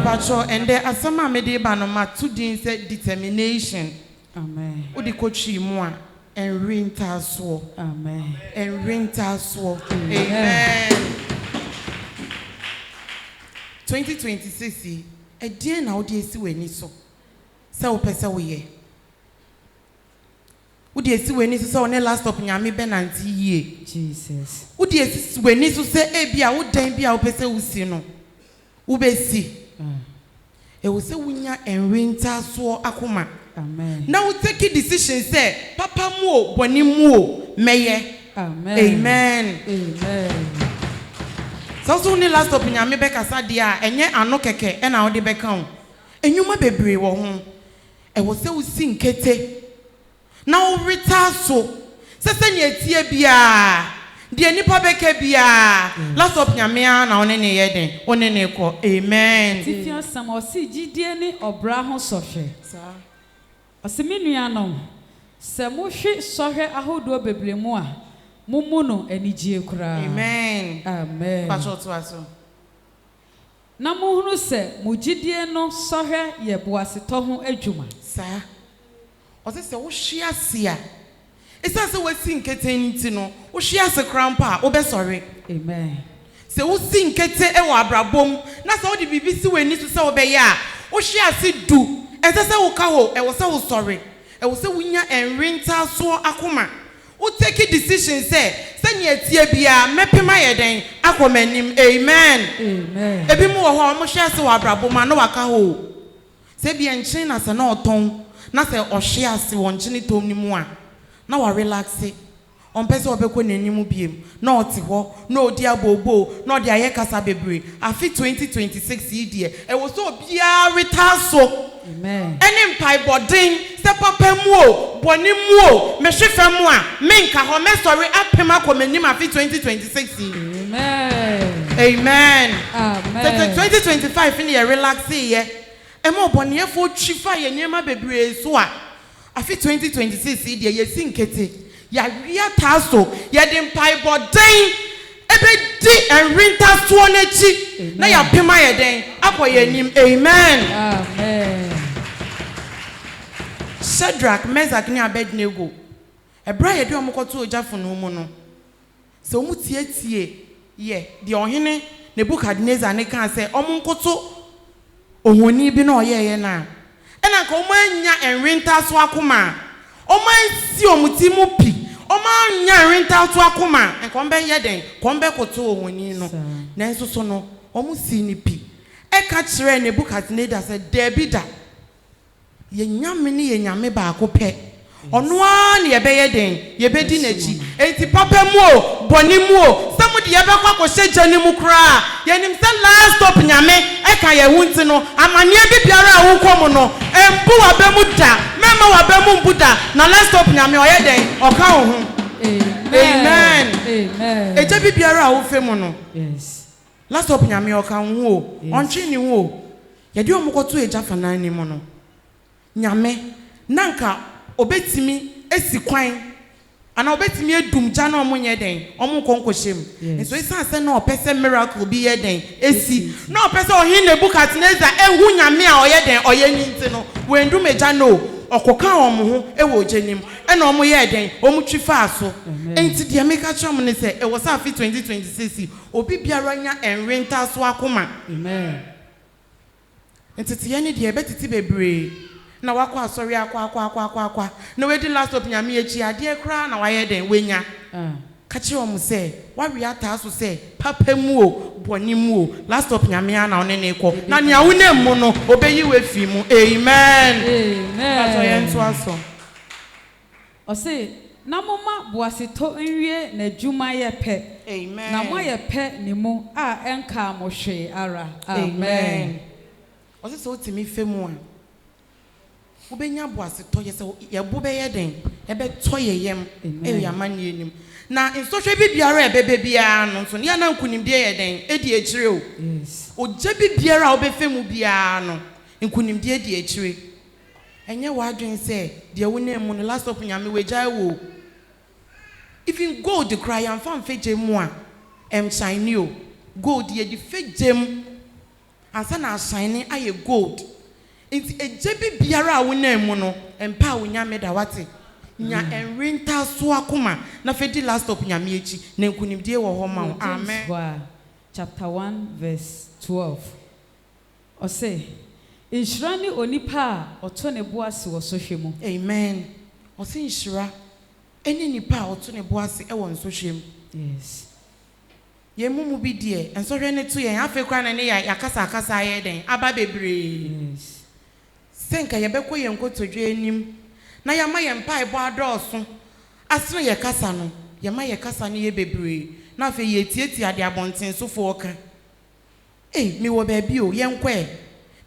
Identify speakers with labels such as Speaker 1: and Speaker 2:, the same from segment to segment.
Speaker 1: patrol and there are some made by no matter 2 days determination.
Speaker 2: Amen.
Speaker 1: Udi kochi moi and ring taswo.
Speaker 2: Amen.
Speaker 1: And ring taswo. Amen. 2026 a dear now dear see when so. So pesa we would you see when you saw on the last of Yami Benanti ye?
Speaker 2: Jesus.
Speaker 1: Would you see when you say, Ebia, would then be our pesa usino? Ube see. It was a winner and winter so akuma.
Speaker 2: Amen.
Speaker 1: Now take a decision, say, Papa mo, Bonnie mo, Maye.
Speaker 2: Amen.
Speaker 1: Amen.
Speaker 2: Amen.
Speaker 1: So only last of Yami Becca Sadia, and yet I no keke, and I'll be back home. And you might be brave home. I was so sing kete. Now retire so. Sesen ye tie bia. Die nipa beke bia. Last of nyamea na onene yeden. Onene ko. Amen.
Speaker 2: Tifia sam osi gidie ni obra ho sohwe.
Speaker 1: Sa.
Speaker 2: Osiminu no. Se mo hwe sohwe ahodo bebremu a. Mumu no anigie kura.
Speaker 1: Amen.
Speaker 2: Amen.
Speaker 1: Pacho to aso.
Speaker 2: Na mo hunu se mo gidie no sohwe ye boaseto ho adwuma.
Speaker 1: Sa. Ose se wo hia sia. Esa se wo si nkete nti no, wo hia se krampa, wo be sorry.
Speaker 2: Amen.
Speaker 1: Se wo si nkete e wo abrabom, na se wo de bibi si weni so se wo be ya, wo hia se du. Esa se wo ka ho, e wo se wo sorry. E wo se wo nya enrenta so akoma. Wo take a decision say nye tie bia mepema yeden akomanim. Amen.
Speaker 2: Amen.
Speaker 1: Ebi mu wo ho mo hia se wo abrabom na waka ho. Se bia nchen na se na oton. Na se ohwe ase won gini tom ni mu a na wa relax on pese obekọ n'animu biem na oti ho na odi abobo na odi aye kasa bebre afi 2026 idie e wo so bia retaso.
Speaker 2: Amen.
Speaker 1: Eni mpai bodin se papa mu o boni mu o me hwefa mu a menka ho me sorry apema komanim afi 2026.
Speaker 2: Amen.
Speaker 1: Amen.
Speaker 2: Amen.
Speaker 1: 2025 ni relax ye. Emo boni efo twifa ye nyema bebre so a afi 2026 dia ye sinkete ya wia taso ye de mpai bodin ebe di enrinta so n'echi na ya pema ye den akoye nim. Amen.
Speaker 2: Amen.
Speaker 1: Shadrach, Meshach ni Abednego ebra ye de omokoto ojafo no mu no se omu tie ye de ohene Nebukadnezar ne kan se omonkoto ohoni bi na oyeye na ena ka omanya enrenta so akoma omansi omuti mu pi omanya enrenta so akoma enko be ye den ko be koto ohoni no na enso so no omusi ni pi e ka kire Nebukadnezar se debida ye nyame ni ye nyame ba akopɛ ono a ne ye be ye den ye be di nachi enti papa mu o boni mu o samu de ye be kwa hye jani mu kra ye nim se last stop nyame e ka ye hunti no amane bi biara a wo kom no embu wa be mu da mema wa be mu mbuda na last stop nyame o ye den o ka wo ho. Amen.
Speaker 2: Amen.
Speaker 1: Eje bi biara a wo fe mu no
Speaker 2: Yes.
Speaker 1: last stop nyame o ka wo o ontwe ni wo ye de omokoto eja fanan ni mu no nyame nanka obetimi esi kwan ana obetimi edum ja na omunye den omun konkohyem enso isa se na opese miracle bi ye den esi na opese ohin Nebukadnezar ehu nyame a oye den oye nyinti no wendum eja no okoka omo ho ewo ojenim ena omo ye den omu twifa aso enti de meka chom ne se e wo sa afi 2026 obi biara nya enrenta so akoma.
Speaker 2: Amen.
Speaker 1: Enti tie ne de betiti bebre na wakwa asori akwa na we di last up nyame echi ade kra na waye den wenya ka chi omu se wa wi ata so se papa mu o boni mu o last up nyame na one ne ko na nia wo na mu no obeyi we fi mu. Amen.
Speaker 2: Amen.
Speaker 1: Aso ye nto aso
Speaker 2: o se na moma boaseto nwie na dwuma ye pe.
Speaker 1: Amen.
Speaker 2: Na mo ye pe ni mu a enka mo hwe ara.
Speaker 1: Amen. O se so timi fe mu a ubenya boase to ye se ye bo be ye den e be to ye yem e ya manie nim na insohwe bi biara e bebe bia no so ya na nkunim de ye den e di ekire o.
Speaker 2: Yes.
Speaker 1: Oje bi biara obefemu bia no nkunim de di ekire enye wa adwen se de wo na mu no last up nyame wejai wo even gold cry am fan feje mu a shine o gold ye di fejem ansa na shine aye gold nti ejebi biara wo na mu no empa wo nya meda wate nya enrenta so akoma na fedi last stop nya me echi na nkunimdie wo ho ma amen.
Speaker 2: Chapter 1 verse 12 ose inshirani onipa oto ne boase wo sohwe mu
Speaker 1: amen. Ose inshira eni nipa oto ne boase e wo nsohwe mu.
Speaker 2: Yes.
Speaker 1: Ye mumu bi die ensohwe ne to yen afekwa na ne ya kasa aye den aba bebre.
Speaker 2: Yes.
Speaker 1: Senka ye beko yen kotodwe enim na ya ma ye mpa ebo adoso asere ye kasa no ye ma ye kasa ne ye bebre na afa ye tieti ade abonten sofo oka mi wo ba bi o yenkwe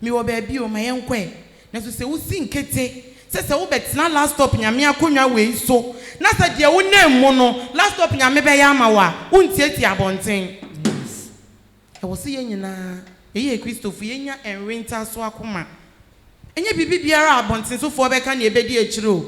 Speaker 1: mi wo ba bi o ma yenkwe na so se wusi nkete se wo betina last stop nyame akonwa we so na se de wo nam mu no last stop nyame be ya ma wa untieti abonten.
Speaker 2: Yes.
Speaker 1: E wo se ye nyina ye Christopher ye nya enrenta so akoma enye bibi biara abonten so fo beka na ebedi echiro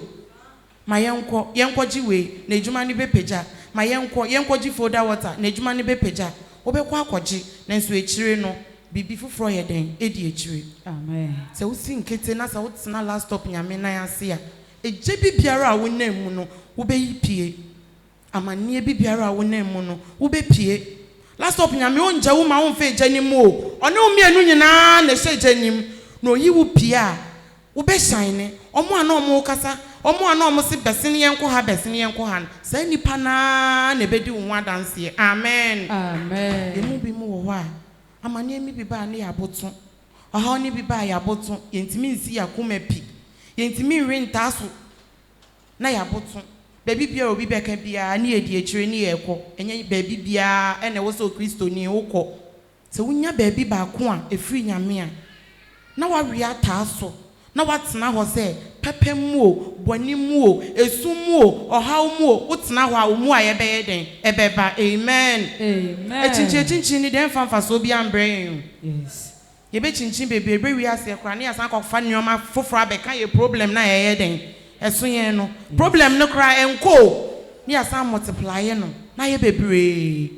Speaker 1: ma yenko jiwe na ejuma ni bepeja ma yenko ji foda water na ejuma ni bepeja obekwa akoji na nso echire no bibi fufuro ye den edi echire.
Speaker 2: Amen.
Speaker 1: Se usi nkete na sa utsina last stop nyame na yase a eje bibiara wo na mu no wo be yipie amanie bibiara wo na mu no wo be pie last stop nyame onja wo ma wo mfa eje nim o one wo mienu nyina na hye eje nim no yi wo pie a wo be shine omo ana omo kasa omo ana omo se besene yenko ha sa nipa na bedi wo adanse. Amen.
Speaker 2: Amen.
Speaker 1: Emu bi mu wo ho a amanie mi bi ba na ya boto oha ni bi ba ya boto yentimi nsi ya kuma pi yentimi renta so na ya boto baby bia obi beka bia na edi echire ni yeko enye baby bia ene wo so Kristo ni wokọ se wunya baby ba ko a efiri nyame a na wa wi ataso na watena ho se pepe mu o boni mu o esu mu o ohaw mu o utena ho a mu a ye be den ebeba. Amen.
Speaker 2: Amen.
Speaker 1: Echinchi ni den fanfa so bi ambre.
Speaker 2: Yes.
Speaker 1: Ye be chinchin bebe wi ase kra na asan kofa nyoma foforo abeka ye problem na ye den eso yen no problem no kra enko ni asan multiply no na ye bebre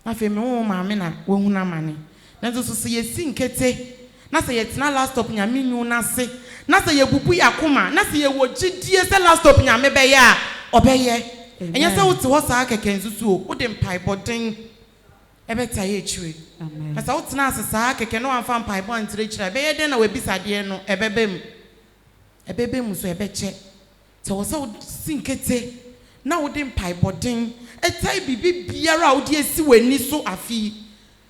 Speaker 1: na fe me wo maame na wo huna mane na so so ye sinkete na se yetina last stop nyame nyu na se na se ye bubu yakoma na se ye wogidie se last stop nyame be ya obeye enye se wote ho saa keke nsusu o wo de mpai boden ebeta ye chire.
Speaker 2: Amen.
Speaker 1: Na se wotina asesa keke no amfa mpai bo antire chire be ye den na we bisade no ebebem so ebeche se wo se sinkete na wo de mpai boden etai bibi biara wo de esi wani so afi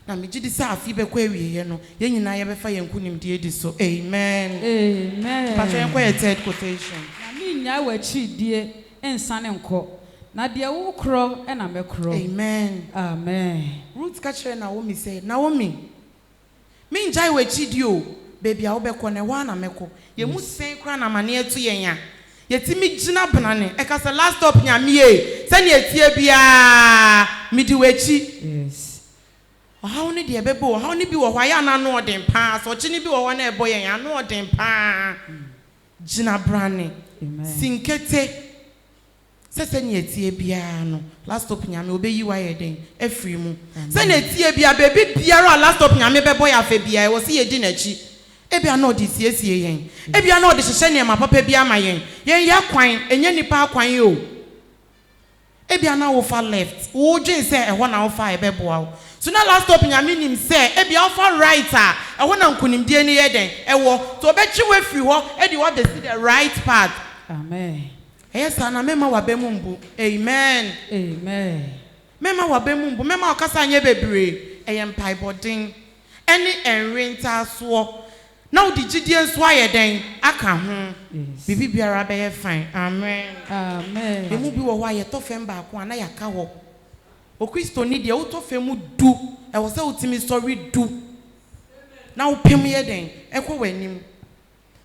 Speaker 1: na mejidi sa afi be kwa wiye no ye nyina ye befa ye nkunimde edi so. Amen.
Speaker 2: Amen.
Speaker 1: Pastor yenko ye third quotation
Speaker 2: na mi nya wachi die ensane nko na de wo kro e na mekro.
Speaker 1: Amen.
Speaker 2: Amen.
Speaker 1: Ruth kachere Naomi say Naomi mi njai wachi die o baby a wo be ko ne wa na meko ye mu sen kra na mane etu yen ya yetimi gina benane e ka say last stop nyame e se ne etie bia midi wachi.
Speaker 2: Yes.
Speaker 1: How ni de bebo how ni bi wo hwa ya na no odin pa so chi ni bi wo hwa na ebo yen ya no odin pa gina brane.
Speaker 2: Amen.
Speaker 1: Sinkete se ne etie bia no last stop nyame obeyi wa ye den afiri mu se ne etie bia baby biara last stop nyame bebo ya fa bia e wo se ye di na chi e bia na odi siesie yen e bia na odi hyehye ne ma papa bia ma yen ya kwan enye nipa kwan yo e bia na wo fa left wo dwen se e ho na wo fa e bebo wo so na last stop nyame nim se e bia wo fa right a e ho na nkunimdie ne ye den e wo so obechi we free ho e di what they see the right path.
Speaker 2: Amen.
Speaker 1: Yes, na mema wa bemumbu. Amen.
Speaker 2: Amen.
Speaker 1: Mema wa bemumbu mema okasa nye bebre eyem pai bodin ene enrenta so na odi gidie nso ayeden aka ho bibi biara be ye fine. Amen.
Speaker 2: Amen.
Speaker 1: Emu bi wo ho aye to fem ba ko na yaka ho o Kristo ni de wo to fem du e wo se utimi story du na wo pem ye den ekwo wanim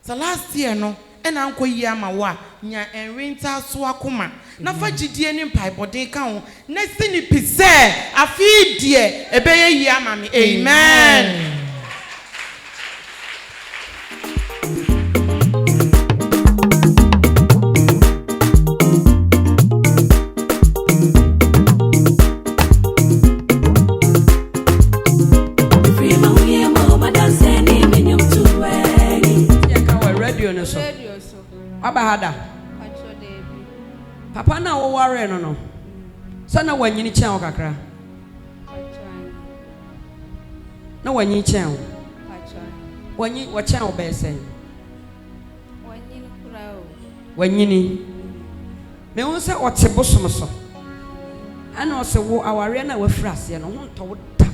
Speaker 1: so last year no ena anko yi ama wa nya enrenta so akoma na fa gidie ni mpai bodin ka ho na sini pise afi die ebeye yi ama me. Amen.
Speaker 3: Free my ware no no sana wanyini kyan kakra na wanyini kyan wanyi wakyan obesen wanyini me won se otebosom so ana o se wo aware na wafura ase no ho nto da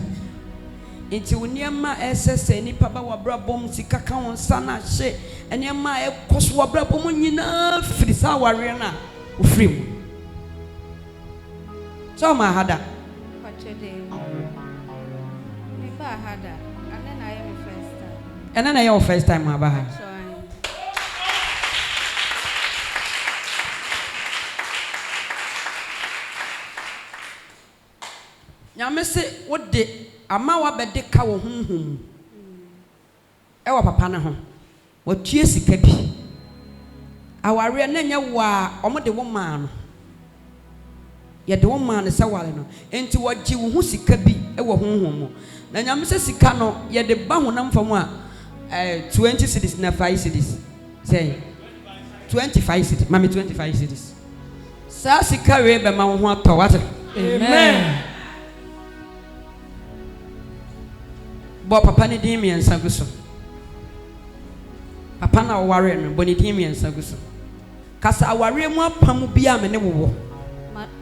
Speaker 3: enti woniema esese nipa ba wabrabom sika ka won sana hye eniema ekoso wabrabom nyina firi sa aware na ofiri mu so ma hada
Speaker 4: Pachede me ba hada and I am first time
Speaker 3: and then I am first time aba ha nyame se wode ama wabede ka wo honhom e wa papa ne ho watue sika bi aware na nya wa omode wo maa no ye de wo maa ne se wale no enti wagye wo hu sika bi e wo honhom mo na nyame se sika no ye de ba honam fam a 20 cedis na 5 cedis say 25 cedis mami 25 cedis sa sika we be ma wo ho atọ wate amen bo papa ne din mi ensa guso papa na ware no bo ne din mi ensa guso kasa aware mu apam bia me ne wo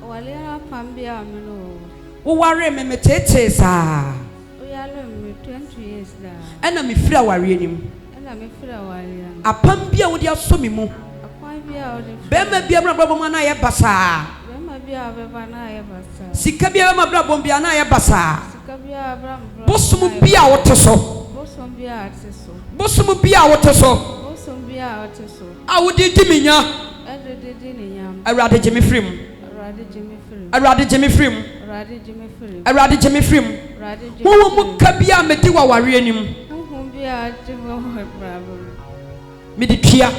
Speaker 4: wale apam bia me no
Speaker 3: wo ware me metete sa
Speaker 4: o ya lo me 20 years da
Speaker 3: ena me fira ware nim
Speaker 4: ena me fira ware
Speaker 3: apam bia wo dia so me mu
Speaker 4: apam bia wo de
Speaker 3: be ma bia brabo mu na ye basa
Speaker 4: be ma bia be ba na ye basa
Speaker 3: sika bia ma brabo bia na ye basa
Speaker 4: Bosom
Speaker 3: bia woteso
Speaker 4: bosom bia ateso
Speaker 3: bosom bia woteso
Speaker 4: bosom bia ateso
Speaker 3: awudi diminya
Speaker 4: edede ni nyam
Speaker 3: awrade jemi frim awrade jemi frim awrade jemi frim wo mu ka bia medi wa ware anim
Speaker 4: honhom bia jemo bravo
Speaker 3: medi tua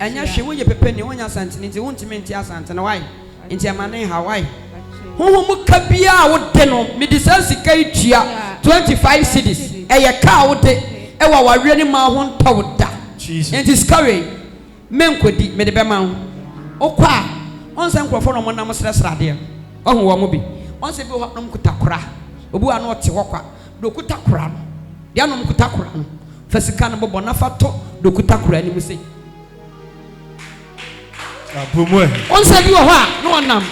Speaker 3: anya hwe wo ye pepe ni wonya asante ni nti wontime nti asante na why nti amane Hawaii honhom ka bia wo de no medi sika tua 25 cedis eye ka wo de e wa ware ni ma ho ntawo da nti skare menkodi mede be ma ho okwa onse nkrofo no mo nam sresrade ohu wo mo bi onse bi ho nom kutakora obu anu ote hokwa do kutakora no de anom kutakora no fasika no bobo na fato do kutakora ni mu sei
Speaker 5: abomwe
Speaker 3: onse bi wo ho a no onam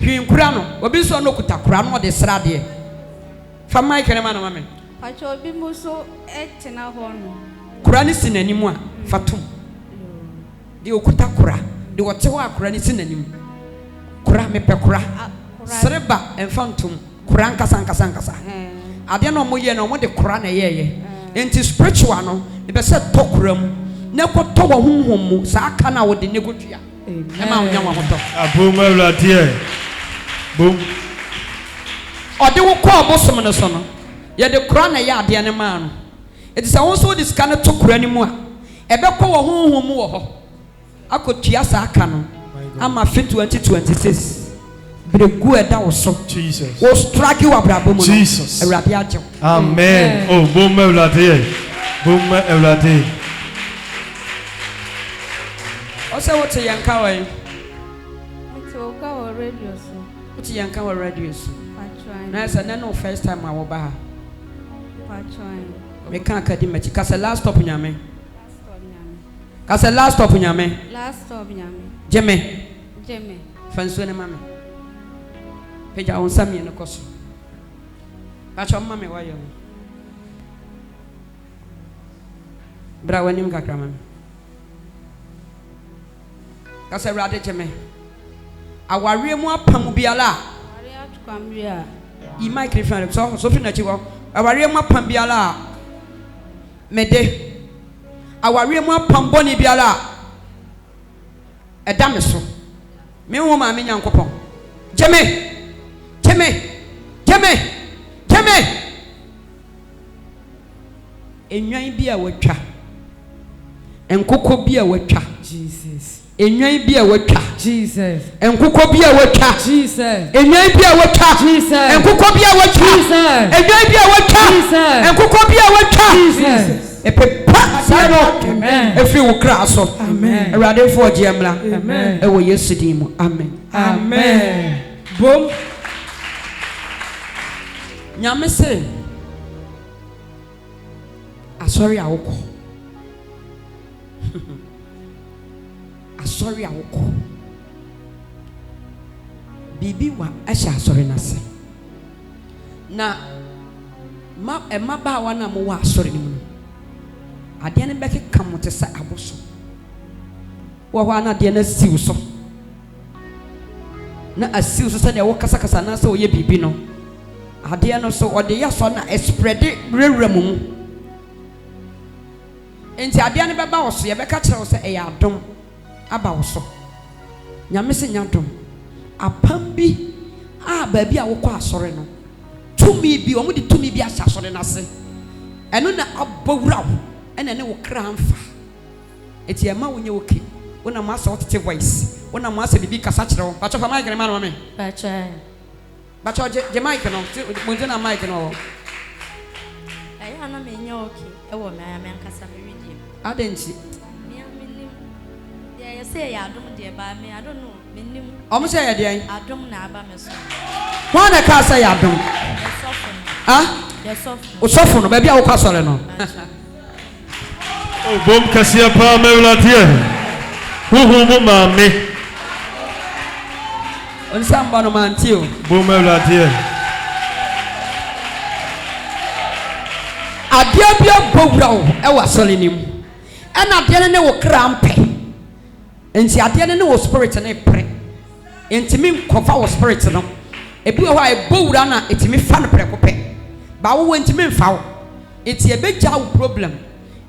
Speaker 3: hwinkura no obi so no kutakora no de srade fa mai kene ma no mame
Speaker 4: pacho obi mu so etena ho no
Speaker 3: kura ni sinanimu a fatum de okutakora de wote ho akora ni sinanimu kura mepe kura sreba enfantum kura nkasa ade no mo ye no mo de kura na yeye enti spiritual no e be se tokura mu na ko to wo honhom mu sa aka na wo de ne godua e ma wonya wo to
Speaker 5: aboma wladie bom
Speaker 3: ode wo ko obosom no so no ye de kura na ye ade ne ma no eti se won so de sika no to kura ni mu a e be ko wo honhom mu wo ho akotua sa aka no ama fit 2026 bregu eda wo so
Speaker 5: Jesus
Speaker 3: wo strike wa brabo mu
Speaker 5: Jesus
Speaker 3: awrade agye
Speaker 5: amen oh boma wladie
Speaker 3: o se wo te yanka wa
Speaker 4: to ka o radio so
Speaker 3: wo te yanka wa radio so
Speaker 4: pacho
Speaker 3: na say na no first time a wo ba ha
Speaker 4: pacho
Speaker 3: me kan academy kasa last stop nyame kasa last stop nyame jeme fanso ne mame peja on sami ne koso pacho mame wa yo bra wanim kakra mame kasa rade jeme aware mu apam biala
Speaker 4: aware atukam bia
Speaker 3: I microphone so fi na chi wo aware mu apam biala mede aware mu apam boni biala eda me so me wo ma me nyankopon jeme enwan bi a watwa enkoko bi a watwa
Speaker 2: Jesus
Speaker 3: enwan bi a watwa
Speaker 2: Jesus
Speaker 3: enkoko bi a watwa
Speaker 2: Jesus
Speaker 3: enwan bi a watwa
Speaker 2: Jesus
Speaker 3: enkoko bi a watwa
Speaker 2: Jesus
Speaker 3: enwan bi a watwa
Speaker 2: Jesus
Speaker 3: enkoko bi a watwa
Speaker 2: Jesus
Speaker 3: epepa Basa no. Every will crash up. Amen. Rather for Gemla. Amen. Oh, yes, amen.
Speaker 2: Amen. Boom.
Speaker 3: Nyamese. Sorry, I will call. Sorry, I will call. Bibi wa asha sorry na se. Na ba wa na mo wa sorry ni mu. Ade ne beke kam te sa aboso. Wo ho na de na siw so. Na asiw so se de wo kasa kasa na se wo ye bibi no. Ade no so ode ya so na spread rewra mu. Enti ade ne beba wo so ye beka kire wo se e ya dom aba wo so. Nyame se nyadom. Apambi baabi a wokɔ asɔre no tumi bi omo de tumi bi ahyɛ asɔre na se ɛno na abawura wo ɛna ne wo kra mfa eti ema wonye woke wona mo asa wotete voice wona mo asa bibi kasa kyerɛ wo bacho fa mic ne ma no me bacho je mic no mo je na mic no
Speaker 4: ayi ana me nya oke ɛwɔ me aya me ankasa me video
Speaker 3: adenchi
Speaker 4: ya say ya adom de ba me I don't know menim
Speaker 3: omo say ya de
Speaker 4: adom na aba me so
Speaker 3: who na ka say ya adom
Speaker 4: the soft
Speaker 3: o sofo no ba bia wo ka sore no
Speaker 5: o bom kasia pa mewlatie Homhom maame
Speaker 3: on samba no mantio
Speaker 5: bom mewlatie
Speaker 3: adia bia bowura wo e wa sole nim e na de ne wo krampe enti ade ne wo spirit na pre enti mi kofa wo spirit no ebi ho ai bowura na etimi fa no pre kope ba wo enti mi fa wo enti ebegya wo problem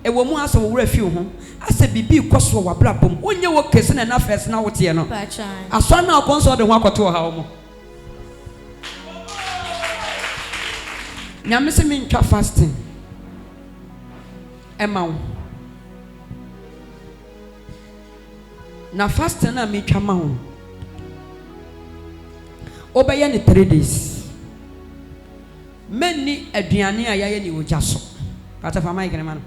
Speaker 3: e wo mu aso wo wura fi ho ase bibi koso wo abrabom onye wo kese na first na wo tie no aso na konso de ho akoto ha wo mo nyame se mi ntwa fasting ema wo na fasting na me twa ma ho obeye ne 3 days menni aduane a yaye ni ogya so pata fa mai gene ma no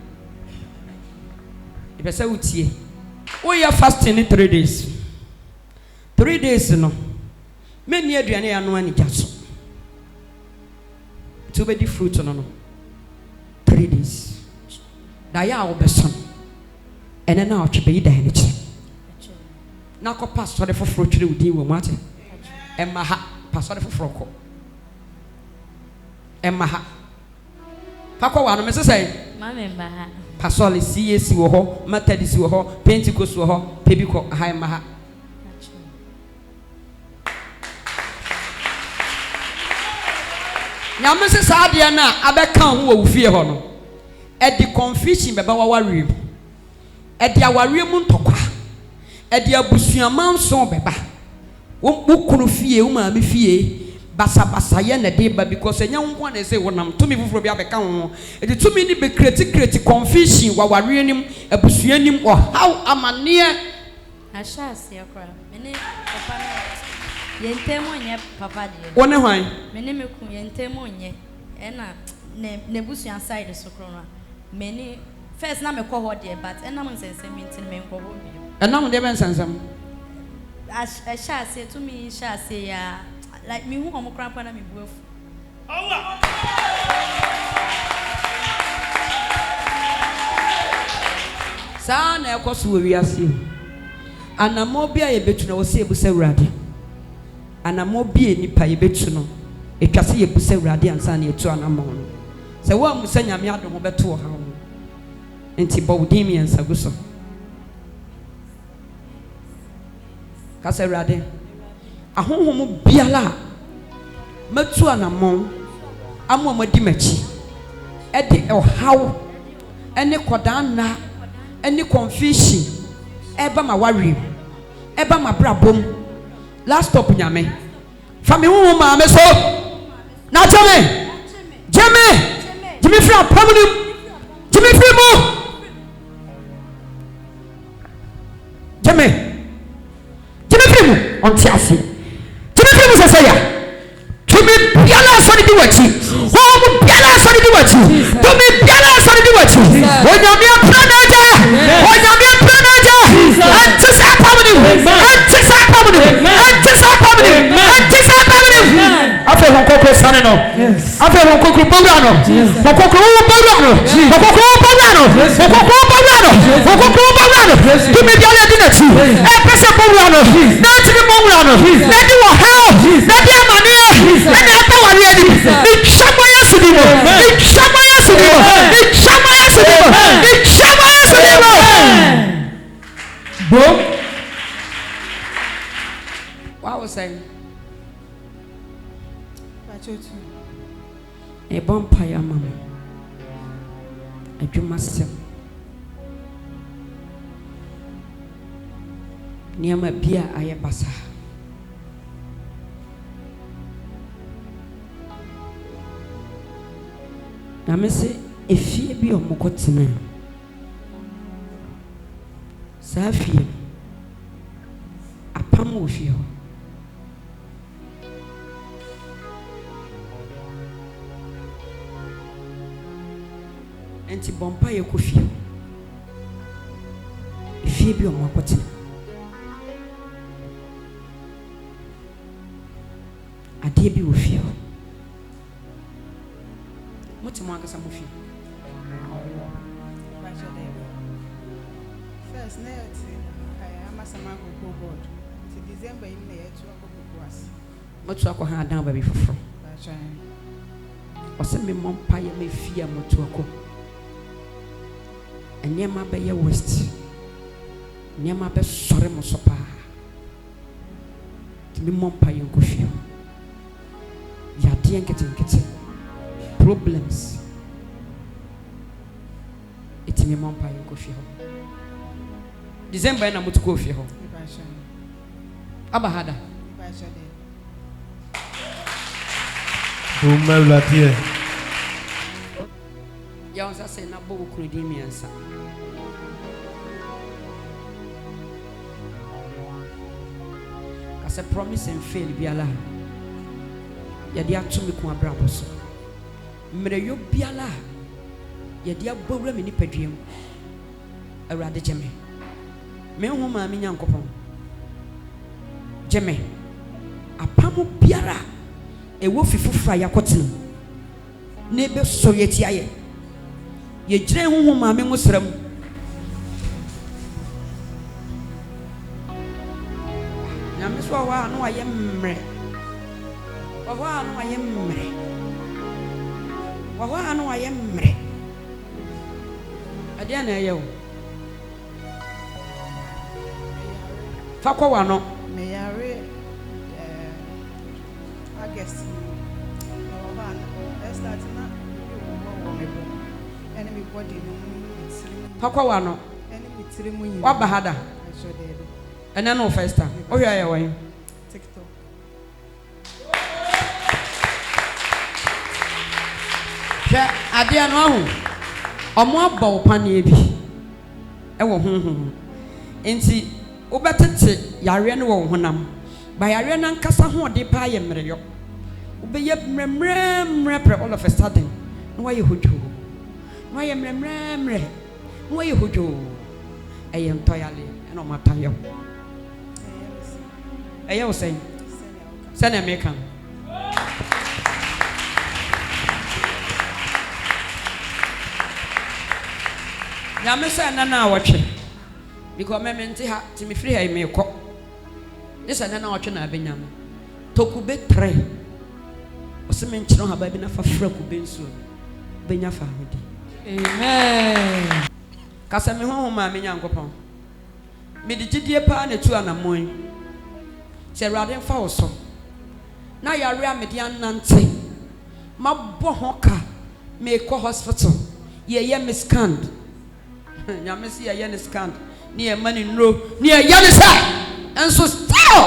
Speaker 3: e pese utie o ya fasting ni 3 days 3 days no menni aduane ya no ani gya so to be the fruit no 3 days da ya obeson ene na otwe be da ni chi na ko pastor for twere udi wo mate emma ha pastor for ko emma ha pakwa wa no me sesai
Speaker 4: mama emma ha
Speaker 3: pastor CAC wo ho Methodist wo ho Pentecost wo ho pebiko ha emma ha nyame se saade na abeka ho wo fie ho no e di confusion beba wa warem e di awarem ntokwa e di abusuaman so beba wo kunu fie wo maame fie basa ye na de ba because enya wo na say wonam tumi fufuro bi abeka ho e di tumi ni be create confusion wa warem abusuanim o how amane
Speaker 4: asha se akra mene papa na yentemo nye papa de
Speaker 3: wone hwan
Speaker 4: mene meku yentemo nye ena ne busuan side so krona mene first na me ko ho de but ena mo nsensem ntin me nko ho bi
Speaker 3: ena mo de ben sansam
Speaker 4: asha se to me sha se ya like me hu omo kran pa na me buafu
Speaker 3: sa na ekoso wo wiase anamo bia ye betu na wo se ebusa urade anamo bia nipa ye betu no etwase ye busa urade ansa na etu anamo no se wo amusa nyame adom beto ha ho enti bawdim ye nsaguso kasa urade ahonhom biala matu anamo amo amadi machi e de ohaw ene kodana ene confusion eba ma warem eba ma brabom last stop nyame fami hu ma me so na jeme fra pamunim jeme free mo jeme free mo on tiasi jeme free mo sesa ya tumi biala so di wachi ho mo biala so di wachi tumi biala so di wachi wo nyame apra na
Speaker 5: Amane no. Afa mo kokro bawura no. Mo kokro bawura no. Mo kokro bawura no. Mo kokro bawura no. Mo kokro bawura no. Tu me dia le di na ti. E pese bawura no. Na ti me bawura no. Na di wo ha. Na di amane. Na di ata wale adi. Ni chama Yesu di mo. Ni chama Yesu di mo. Ni chama Yesu di mo. Ni chama Yesu di mo. Bo.
Speaker 3: What was saying? A vampire mama. A jumasem. Near my beer, I am basa. Now, me say, if you be a mokotina, Safi, a pamofio. Enti bompa ye kofie efie bi o makote ade bi ofie motimo akasa mo fie
Speaker 6: first net Amasaman Agogo board to December in the year to Agogo was
Speaker 3: motu akọ ha dan ba bi foforo o se me mompa ye me fie motu akọ Nyama be ye west. Nyama be sore mo so pa. Timi mompa ye nkofie. Ya de nkete. Problems. Etimi mompa ye nkofie. December na mutu kofie ho. Aba hada.
Speaker 5: Umelatie.
Speaker 3: Ya onsa se na bo kunu di miensa. Kase promise and fail biala. Ya dia tumi ku abrabo so. Mre yo biala. Ya dia bowra me ni padwiem. Awurade geme. Me hu ma me nyankopon. Geme. Apamo biara e wo fifufra yakotene. Na ebe so yeti aye. Ye jire honhom maame ngosram na me so wa no aye mmre wa no aye mmre wa no aye mmre ade na aye o fa kwa wa no
Speaker 6: me yare August no ba na start na enemy body no
Speaker 3: fa kwa wa no
Speaker 6: enemy tire mu yin
Speaker 3: wa bahada
Speaker 6: so dey
Speaker 3: ena no first time o hwa ye wan
Speaker 6: TikTok
Speaker 3: hwa ade no ahu omo abọ pane bi e wo honhom enti wo betete yare no wo honam ba yare na nkasa ho de pa ye mreyo wo be ye mremre pre all of a sudden no wa ye hojo no ye mremre no ye hojo eye ntoyale na o matayo eye wo sen sen American ya me say na na awotwe because me mente ha ti me free ha me ko this na na awotwe na abenyam tokube 3 o se me nchiro ha ba bi na fa fra kube nsuo benya fa hodi amen kasa me honhom ma me nyankopon me di gidie pa na tu anamon se Awurade fa wo so na yare a me di anante mabɔ ho ka me ko hospital ye me scanned nyame si ye ne scanned ni ye mani nro ni ye ne sa enso still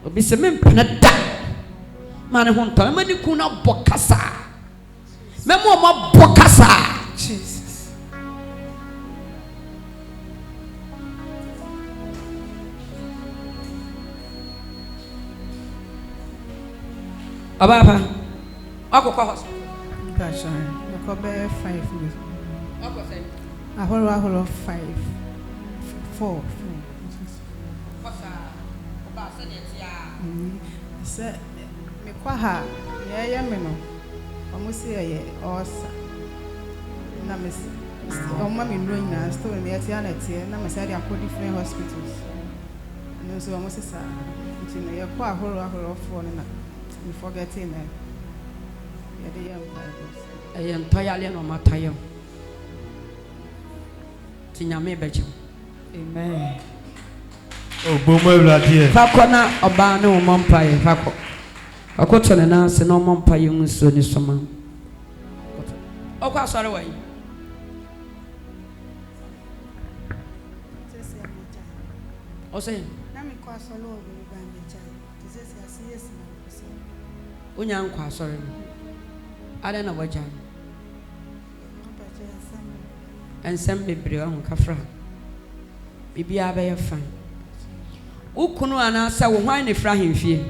Speaker 3: obi se me mpana da mane ho ntɔ mani ku na bɔ kasa memo ma bɔ kasa
Speaker 6: Jesus
Speaker 3: Ababa akokɔ hospital
Speaker 6: passion the cover 5
Speaker 3: akɔ say
Speaker 6: ahoro 5 4. Sir, me kwaha, ya me no. Almost a osa. Na miss. Mami knowing na still in the Atianity, and I'm said I put different hospitals. And so almost a sa. It's in your qua horror of phone and you forget in there.
Speaker 3: I am entirely on my tire. Tinyame Bejo.
Speaker 2: Amen.
Speaker 5: Oh, Boomer, dear.
Speaker 3: Fakona Obano Mompire, Fako. I got on an answer no Mompire, so this summer. Oh, sorry, way. O say,
Speaker 6: Nami kwa solo by my child. This is a serious man.
Speaker 3: Unyan kwa sorry. I don't know what jam. And some baby on Kafra. Bibi abe fine. Ukunu anasa wo hwan ne fra hemfie.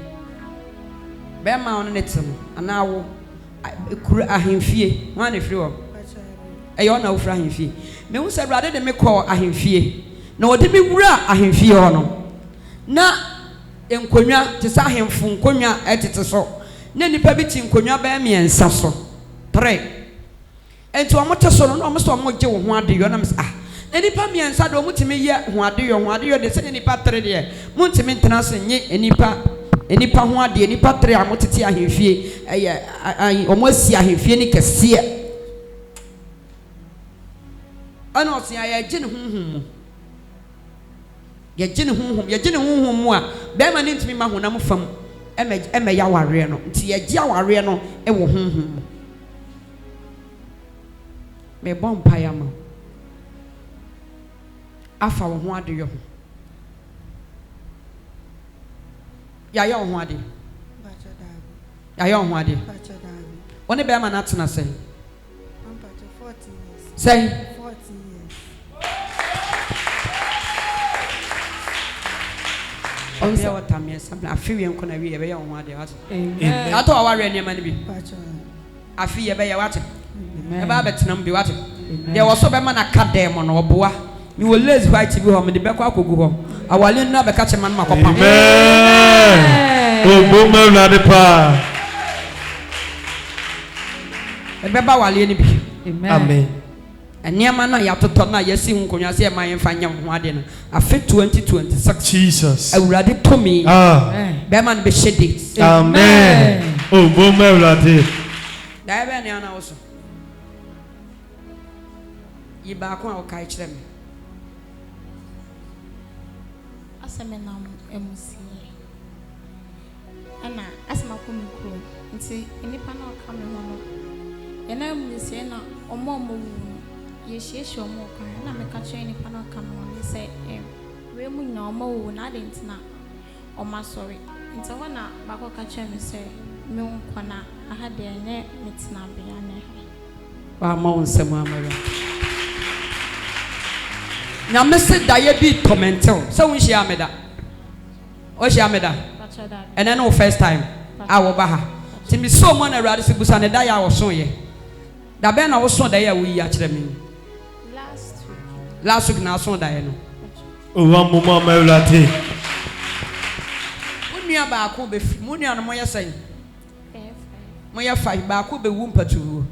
Speaker 3: Be ma on netem ana wo kuru ahemfie hwan ne fri wo. Eyo na wo fra hemfie. Me hu se brade de me call ahemfie. Na odi me wura ahemfie ho no. Na enkonwa te sa ahemfo nkonwa etete so. Na nipa bi ti nkonwa ba miensa so. 3. Enti omote so no omo so omo gye wo ho adeyo na me ah. Enipa miensa do mutimi ye ho adeyo de se nipa 3 de mutimi ntena se nye enipa ho ade enipa 3 amotete ahemfie eye omo asi ahemfie ni kese ana osia ye gye ne honhom ye gye ne honhom mu a be ma ne ntimi ma honam fam eme ya ware no nti ye gye aware no e wo honhom me bom payama afa wo ho ade yo ya yo ho ade ya yo ho ade one be ma na tena say
Speaker 6: 40 years.
Speaker 3: Say
Speaker 6: 40 years.
Speaker 3: On say what time yes afi we nko na we ye be yo ho ade what
Speaker 2: Amen.
Speaker 3: ato aware ne ma ne bi
Speaker 6: Pacho.
Speaker 3: afi ye be ye what e ba
Speaker 2: Amen.
Speaker 3: betenam bi what de wo so be ma na ka dem no oboa mi wo lazy white bi ho me de be kwa kogu ho awale na be ka che man makopam.
Speaker 5: Amen. Oh, Boomer, bloody pa.
Speaker 3: E be ba wale ni bi.
Speaker 2: Amen.
Speaker 5: Amen.
Speaker 3: Eniama na ya toto na yesi hu konwa se ma yen fanya ho ade no afi 2026
Speaker 5: Jesus.
Speaker 3: awurade to me
Speaker 2: Amen.
Speaker 3: be man be shede
Speaker 5: Amen. Oh, Boomer, bloody.
Speaker 3: da be ne ana wo so yi ba ko a o kai kire me
Speaker 7: Asemenam emusie ana asema komiko nti enipa na oka me ho no ye na emusie na omo wu ye hyehyɛ omo kan na me ka kye enipa na oka me ho ne sɛ we mu nyina omo wu na de ntina oma sorry nti ho na ba ko ka kye me sɛ me nkɔ na aha de nye metina bia ne
Speaker 3: wa ma won semu amara na me se da ye bi tormental so won hia me da o hia me da
Speaker 7: pacha da
Speaker 3: and then no first time I wo ba ha ti mi so mo na awurade se busa ne da ya wo so ye da be na wo so da ya wo yi a kire me last week na so da ye no
Speaker 5: Oh, one moment, my bloody.
Speaker 3: Unia ba ko be fi munia no mo ye sen
Speaker 7: F
Speaker 3: mo ye fa ba ko be wu mpatu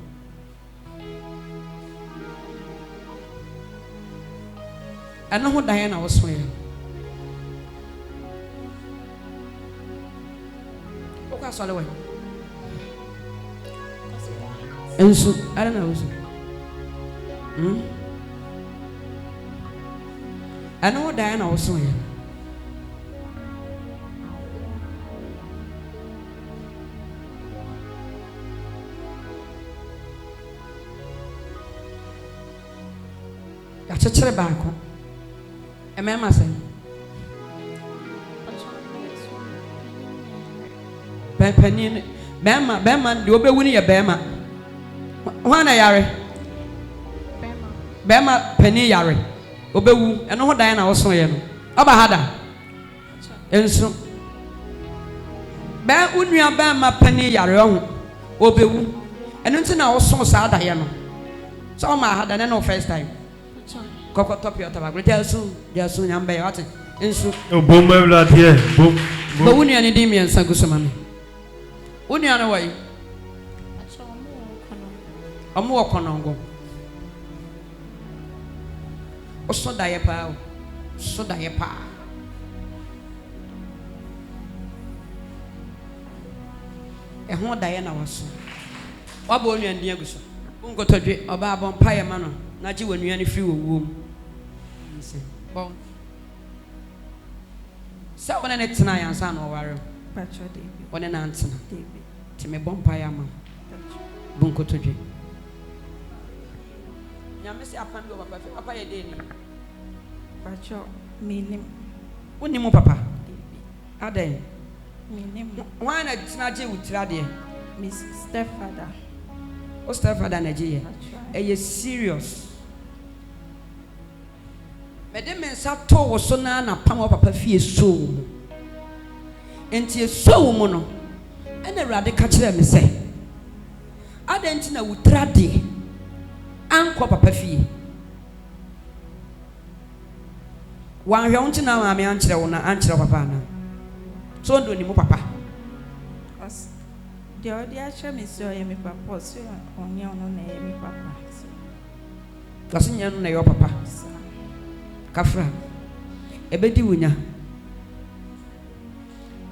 Speaker 3: ana ho da ye na wo so ye o ka so le we ensu ara na wo so ana ho da ye na wo so ye ya chechere ba ko emema sen pepenin bema de obewu ni ye bema ho na yare bema penin yare obewu eno ho dan na wo so ye no oba hada enso ba unua bema penin yare ho obewu eno nti na wo so sa da ye no so ma hada na no first time Coco top your tobacco. Just soon, young baby. And so,
Speaker 5: boom, blood here. Boom.
Speaker 3: but when you're an Indian Sangusamami. When you're away, a more conongo. O so die pow, so die pa. A home Diana was. What born you and Diagus? Ungo to drink a bar on Pia Manor. Not you when you any few womb. Bon. So when it's an iron son or warrior. When an answer. To me bomb Pia Man. Bunko to drink. Yamisi upon your papa a day.
Speaker 6: Pacho, meaning.
Speaker 3: When you move papa. Are they? Why not snatch with Tradia?
Speaker 6: Miss Stepfather.
Speaker 3: Oh, Stepfather, Nigeria. Are you serious? Madame Sato was so nana, Pama Papa Fee so. And she is so mono. And a radical me say. I didn't know with Tradi. Uncle Papa Fee. One young to now, I'm answer on answer Papa. So do you, Papa?
Speaker 6: The audience is so yummy, Papa. So on your name, Papa.
Speaker 3: Doesn't you know your Papa? Kafra, a bedi winya.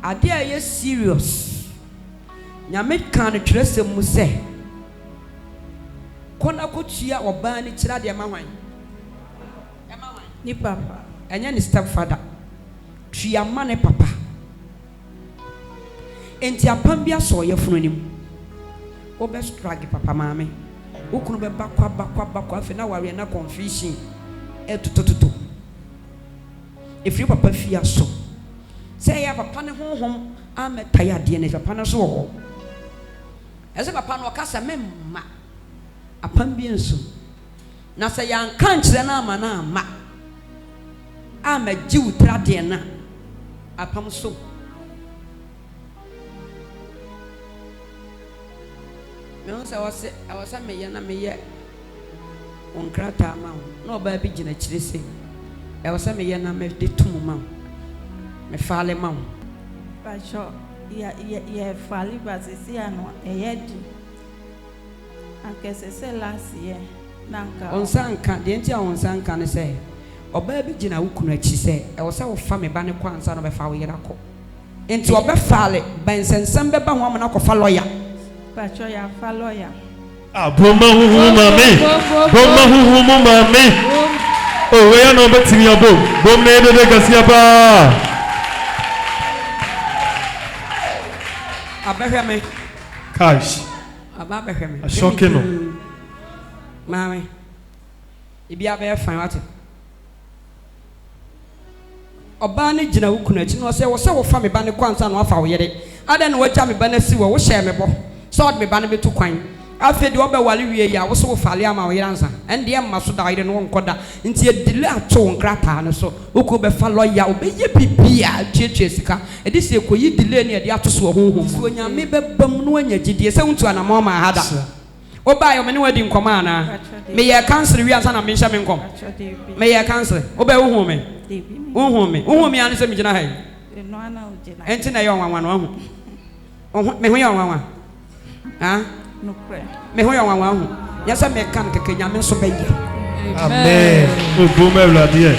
Speaker 3: Are they serious? Nyame can't trust them, Muse. Kona kuchia or bani chila de amawai.
Speaker 6: Ni Papa.
Speaker 3: And yan is stepfather. Tria mane Papa. Enti apambia so ye funu nim. Wo be struggle Papa Maame. Wo kunu be bakwa afi na ware na confusion. Etutututu. If you Papa fia so. Say ya Papa ne honhom ametaya de ne Papa na so ho. Ese Papa no kasa memma. Apambia nso. Na say yan kan kire na ama na ama. Amaji utra de na. Apam so. I was a man, on Crata Mount. No baby in a chilly. I was a man, I made the 2 mount. My father mount.
Speaker 6: But sure, yeah, Fally, but it's here no a head. I guess I said last year. Nanka
Speaker 3: On Sanka, the entire on Sanka say, or baby Gina Ukunet, she said, I was our family banner quan son of a foul year. Into a befale, Benson, some beba woman of a lawyer.
Speaker 6: Pacho ya follow ya.
Speaker 5: Bomba mame. Bomba mame. Oh, we are not betting your book. Bomba de Gasiaba.
Speaker 3: Abahame.
Speaker 5: Cash.
Speaker 3: Abahame.
Speaker 5: A shocking.
Speaker 3: Mammy. If you have a fine water. Obani Jina Ukunet, no say, was so family banner quants and off our yet. I don't know what Jammy Banner see what was shareable. Sword me banner to coin. I fed the other while we are so falia my answer, and the Master died in 1 quarter into a delay to grata, so who could be follow ya obey ye pipia, Jessica, and this year could you delay near the after so home when you may be bum when you did sound to an amoma had. Oh, by your many wedding commander, may I cancel the answer and Benjamin come. May I cancel? Obey Homhom, answer me, Jana. Enter a young one. Oh, me young ah,
Speaker 6: no prayer.
Speaker 3: Me ho ya wanwa ho. Yasa me kan keke nyame so be ye.
Speaker 5: Amen. O boma blade.